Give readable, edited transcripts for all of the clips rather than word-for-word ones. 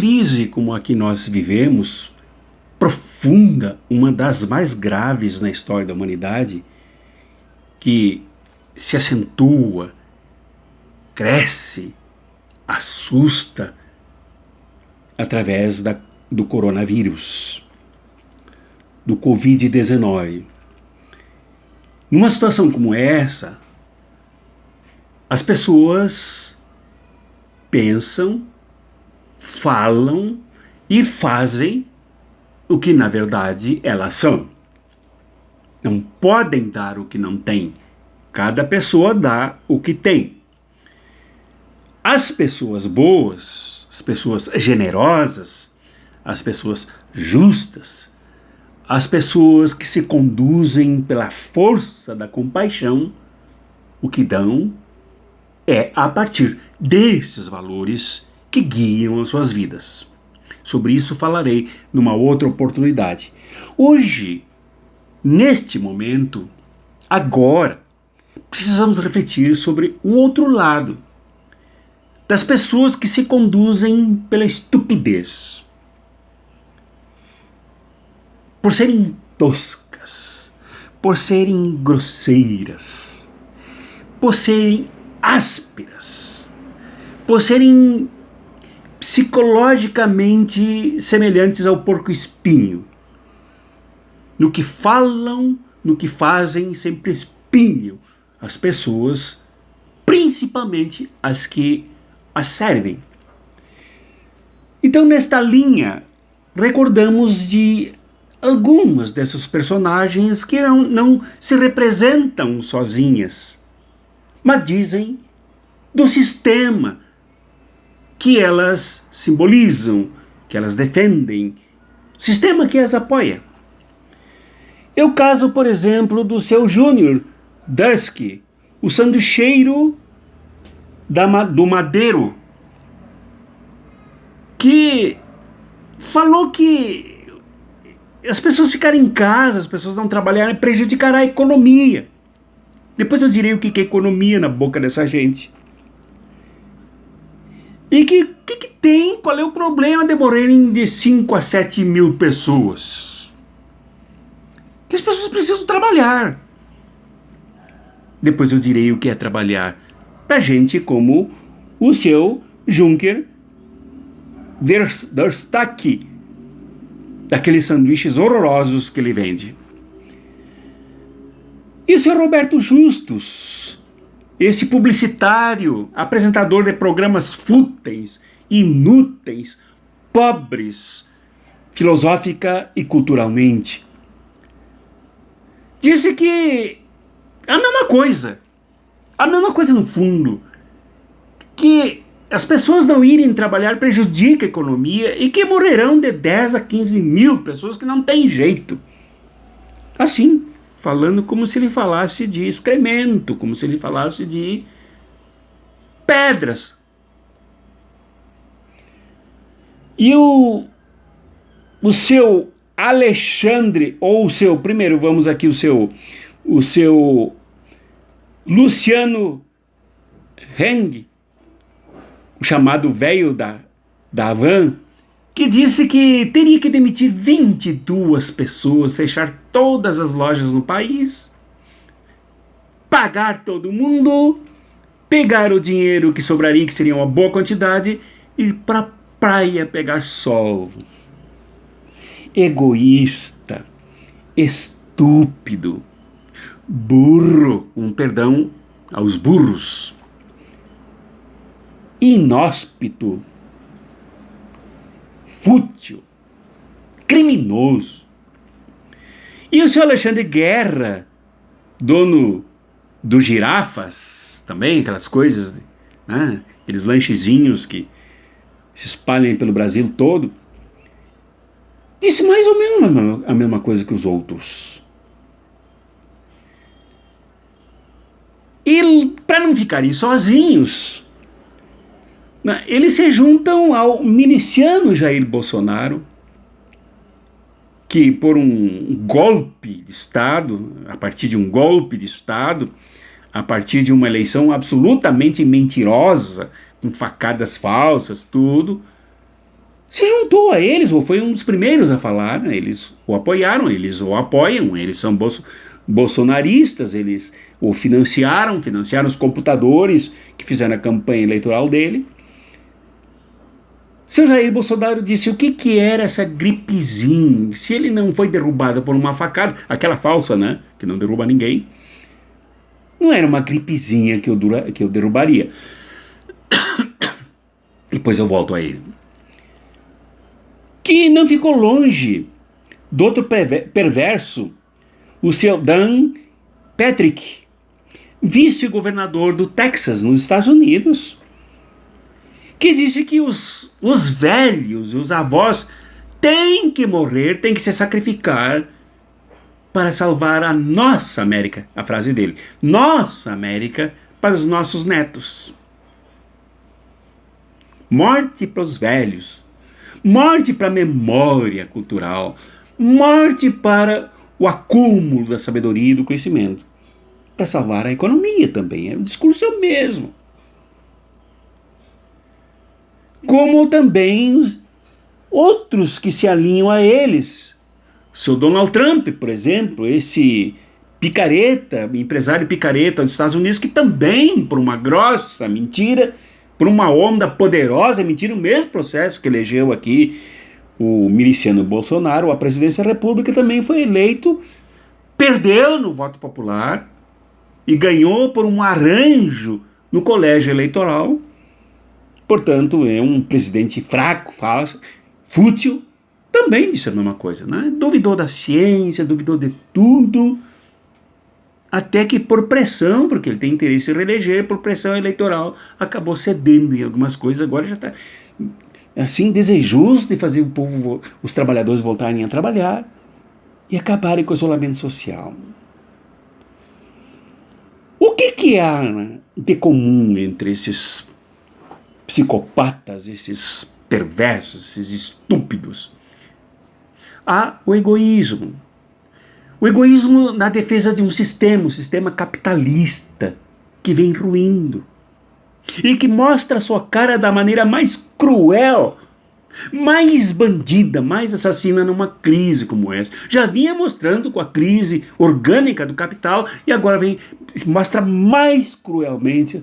crise como a que nós vivemos, profunda, uma das mais graves na história da humanidade, que se acentua, cresce, assusta através do coronavírus, do Covid-19. Numa situação como essa, as pessoas pensam, falam e fazem o que na verdade elas são. Não podem dar o que não têm. Cada pessoa dá o que tem. As pessoas boas, as pessoas generosas, as pessoas justas, as pessoas que se conduzem pela força da compaixão, o que dão é a partir desses valores que guiam as suas vidas. Sobre isso falarei numa outra oportunidade. Hoje, neste momento, agora, precisamos refletir sobre o outro lado das pessoas que se conduzem pela estupidez, por serem toscas, por serem grosseiras, por serem ásperas, por serem psicologicamente semelhantes ao porco-espinho. No que falam, no que fazem, sempre espinham as pessoas, principalmente as que as servem. Então, nesta linha, recordamos de algumas dessas personagens que não se representam sozinhas, mas dizem do sistema que elas simbolizam, que elas defendem, sistema que as apoia. É o caso, por exemplo, do seu Júnior Dusky, o sanduicheiro do Madeiro, que falou que as pessoas ficarem em casa, as pessoas não trabalharem, prejudicará a economia. Depois eu direi o que é economia na boca dessa gente. E que tem, qual é o problema de morrerem de 5 a 7 mil pessoas? Que as pessoas precisam trabalhar. Depois eu direi o que é trabalhar para gente como o seu Junker Verstappen, daqueles sanduíches horrorosos que ele vende. E o seu Roberto Justus, esse publicitário, apresentador de programas fúteis, inúteis, pobres, filosófica e culturalmente, disse que a mesma coisa no fundo, que as pessoas não irem trabalhar prejudica a economia e que morrerão de 10 a 15 mil pessoas que não tem jeito. Assim, falando como se ele falasse de excremento, como se ele falasse de pedras. E o seu Alexandre, ou o seu, primeiro vamos aqui, o seu Luciano Heng, o chamado velho da Havan, que disse que teria que demitir 22 pessoas, fechar todas as lojas no país, pagar todo mundo, pegar o dinheiro que sobraria, que seria uma boa quantidade, e ir para a praia pegar sol. Egoísta, estúpido, burro, perdão aos burros, inóspito, fútil, criminoso. E o seu Alexandre Guerra, dono do Girafas, também aquelas coisas, né? Aqueles lanchezinhos que se espalham pelo Brasil todo, disse mais ou menos a mesma coisa que os outros. E para não ficarem sozinhos, eles se juntam ao miliciano Jair Bolsonaro, que por um golpe de Estado, a partir de um golpe de Estado, a partir de uma eleição absolutamente mentirosa, com facadas falsas, tudo, se juntou a eles, ou foi um dos primeiros a falar, né? Eles o apoiaram, eles o apoiam, eles são bolsonaristas, eles o financiaram os computadores que fizeram a campanha eleitoral dele. Seu Jair Bolsonaro disse o que era essa gripezinha, se ele não foi derrubado por uma facada, aquela falsa, né, que não derruba ninguém, não era uma gripezinha que eu derrubaria. Depois eu volto a ele. Que não ficou longe do outro perverso, o seu Dan Patrick, vice-governador do Texas, nos Estados Unidos, que disse que os velhos, os avós, têm que morrer, têm que se sacrificar para salvar a nossa América, a frase dele, nossa América para os nossos netos. Morte para os velhos, morte para a memória cultural, morte para o acúmulo da sabedoria e do conhecimento, para salvar a economia também, o discurso é o mesmo. Como também outros que se alinham a eles. O seu Donald Trump, por exemplo, esse picareta, empresário picareta dos Estados Unidos, que também, por uma grossa mentira, por uma onda poderosa mentira, o mesmo processo que elegeu aqui o miliciano Bolsonaro, a presidência da República, também foi eleito, perdeu no voto popular e ganhou por um arranjo no colégio eleitoral. Portanto, é um presidente fraco, falso, fútil, também disse a mesma coisa, né? Duvidou da ciência, duvidou de tudo, até que por pressão, porque ele tem interesse em reeleger, por pressão eleitoral, acabou cedendo em algumas coisas, agora já está assim, desejoso de fazer o povo, os trabalhadores voltarem a trabalhar e acabarem com o isolamento social. O que há de comum entre esses psicopatas, esses perversos, esses estúpidos? Há o egoísmo. O egoísmo na defesa de um sistema capitalista que vem ruindo e que mostra a sua cara da maneira mais cruel, mais bandida, mais assassina numa crise como essa. Já vinha mostrando com a crise orgânica do capital e agora mostra mais cruelmente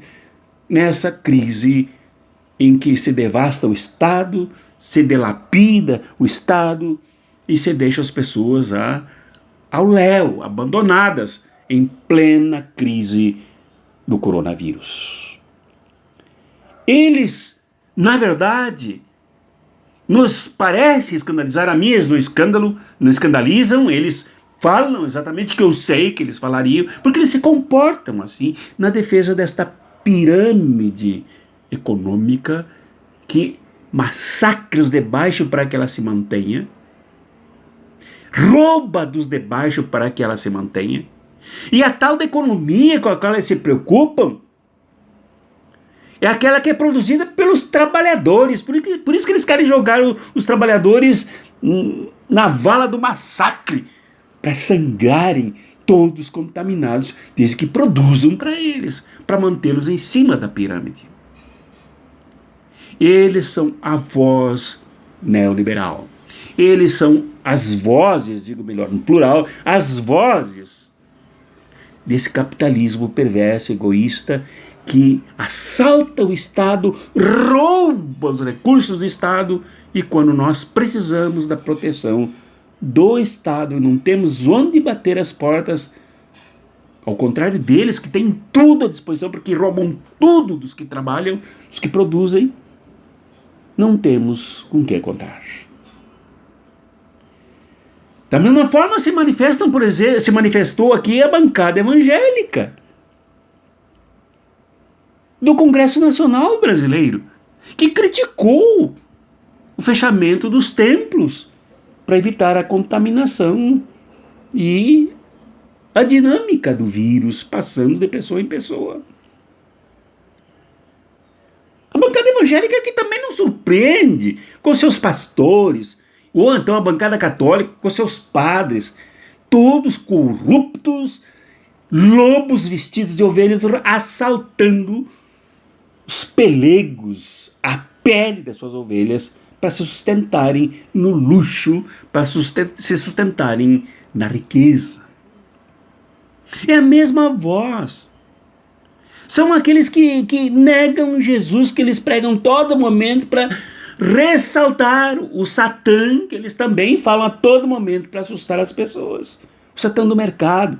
nessa crise em que se devasta o Estado, se dilapida o Estado e se deixa as pessoas ao léu, abandonadas em plena crise do coronavírus. Eles, na verdade, nos parece escandalizar, a mim eles não escandalizam, eles falam exatamente o que eu sei que eles falariam, porque eles se comportam assim na defesa desta pirâmide econômica que massacra os de baixo para que ela se mantenha, rouba dos de baixo para que ela se mantenha, e a tal da economia com a qual eles se preocupam é aquela que é produzida pelos trabalhadores, por isso que eles querem jogar os trabalhadores na vala do massacre, para sangrarem todos contaminados, desde que produzam para eles, para mantê-los em cima da pirâmide. Eles são a voz neoliberal. Eles são as vozes, digo melhor, no plural, as vozes desse capitalismo perverso, egoísta, que assalta o Estado, rouba os recursos do Estado, e quando nós precisamos da proteção do Estado e não temos onde bater as portas, ao contrário deles, que têm tudo à disposição, porque roubam tudo dos que trabalham, dos que produzem, não temos com que contar. Da mesma forma se manifestou aqui a bancada evangélica do Congresso Nacional Brasileiro, que criticou o fechamento dos templos para evitar a contaminação e a dinâmica do vírus passando de pessoa em pessoa. A bancada evangélica que também não surpreende com seus pastores, ou então a bancada católica com seus padres, todos corruptos, lobos vestidos de ovelhas, assaltando os pelegos, a pele das suas ovelhas, para se sustentarem no luxo, para se sustentarem na riqueza. É a mesma voz. São aqueles que negam Jesus, que eles pregam todo momento para ressaltar o Satã, que eles também falam a todo momento para assustar as pessoas. O Satã do mercado,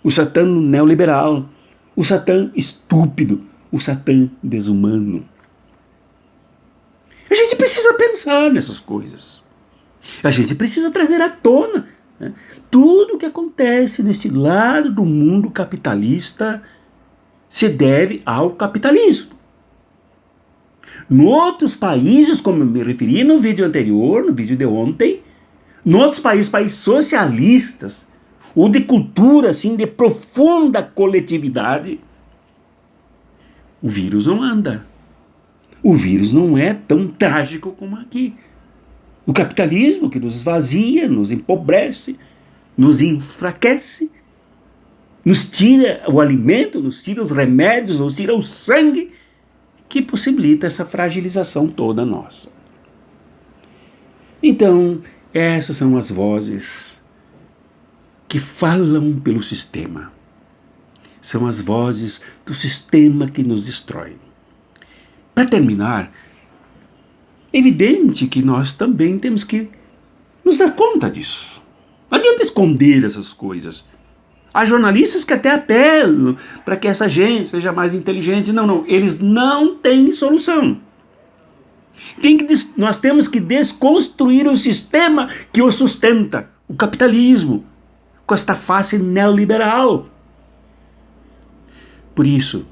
o Satã neoliberal, o Satã estúpido, o Satã desumano. A gente precisa pensar nessas coisas. A gente precisa trazer à tona, né, tudo o que acontece nesse lado do mundo capitalista se deve ao capitalismo. Em outros países, como eu me referi no vídeo anterior, no vídeo de ontem, em outros países socialistas, ou de cultura assim, de profunda coletividade, o vírus não anda. O vírus não é tão trágico como aqui. O capitalismo que nos esvazia, nos empobrece, nos enfraquece, nos tira o alimento, nos tira os remédios, nos tira o sangue, que possibilita essa fragilização toda nossa. Então, essas são as vozes que falam pelo sistema. São as vozes do sistema que nos destrói. Para terminar, é evidente que nós também temos que nos dar conta disso. Não adianta esconder essas coisas. Há jornalistas que até apelam para que essa gente seja mais inteligente. Não, eles não têm solução. Nós temos que desconstruir o sistema que o sustenta, o capitalismo, com esta face neoliberal. Por isso,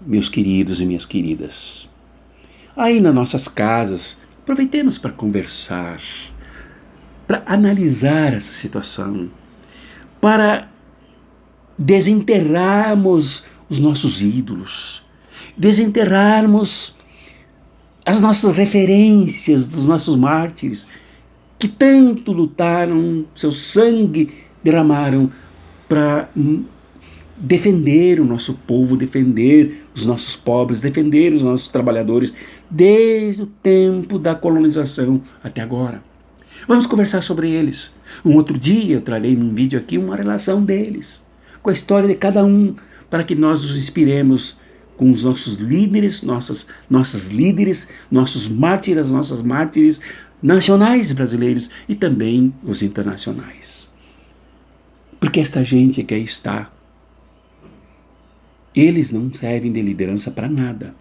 meus queridos e minhas queridas, aí nas nossas casas, aproveitemos para conversar, para analisar essa situação, para desenterrarmos os nossos ídolos, desenterrarmos as nossas referências dos nossos mártires, que tanto lutaram, seu sangue derramaram para defender o nosso povo, defender os nossos pobres, defender os nossos trabalhadores, desde o tempo da colonização até agora. Vamos conversar sobre eles. Um outro dia eu trarei num vídeo aqui uma relação deles, com a história de cada um, para que nós nos inspiremos com os nossos líderes, nossas líderes, nossos mártires, nossas mártires nacionais brasileiros e também os internacionais. Porque esta gente que aí está, eles não servem de liderança para nada.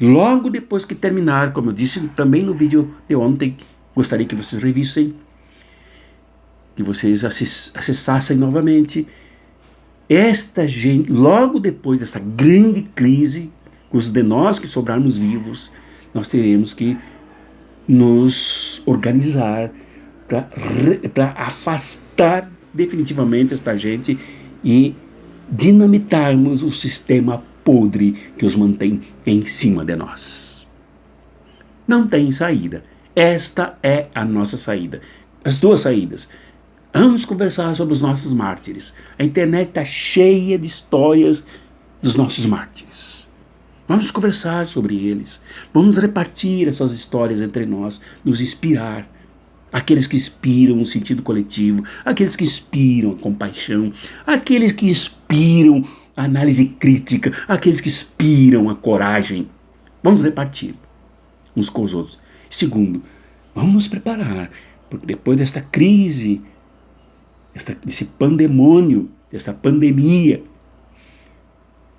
Logo depois que terminar, como eu disse também no vídeo de ontem, gostaria que vocês revissem, que vocês acessassem novamente. Esta gente, logo depois dessa grande crise, os de nós que sobrarmos vivos, nós teremos que nos organizar para afastar definitivamente esta gente e dinamitarmos o sistema podre que os mantém em cima de nós. Não tem saída. Esta é a nossa saída. As duas saídas. Vamos conversar sobre os nossos mártires. A internet está cheia de histórias dos nossos mártires. Vamos conversar sobre eles. Vamos repartir essas histórias entre nós, nos inspirar. Aqueles que inspiram o sentido coletivo, aqueles que inspiram a compaixão, aqueles que inspiram a análise crítica, aqueles que inspiram a coragem. Vamos repartir uns com os outros. Segundo, vamos nos preparar, porque depois desta crise, desse pandemônio, desta pandemia,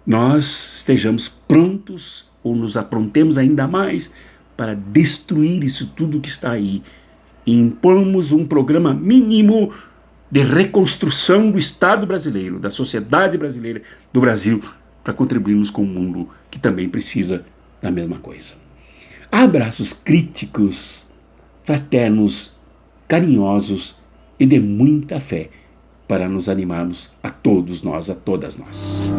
nós estejamos prontos ou nos aprontemos ainda mais para destruir isso tudo que está aí e impormos um programa mínimo de reconstrução do Estado brasileiro, da sociedade brasileira, do Brasil, para contribuirmos com o mundo que também precisa da mesma coisa. Abraços críticos, fraternos, carinhosos e de muita fé para nos animarmos a todos nós, a todas nós.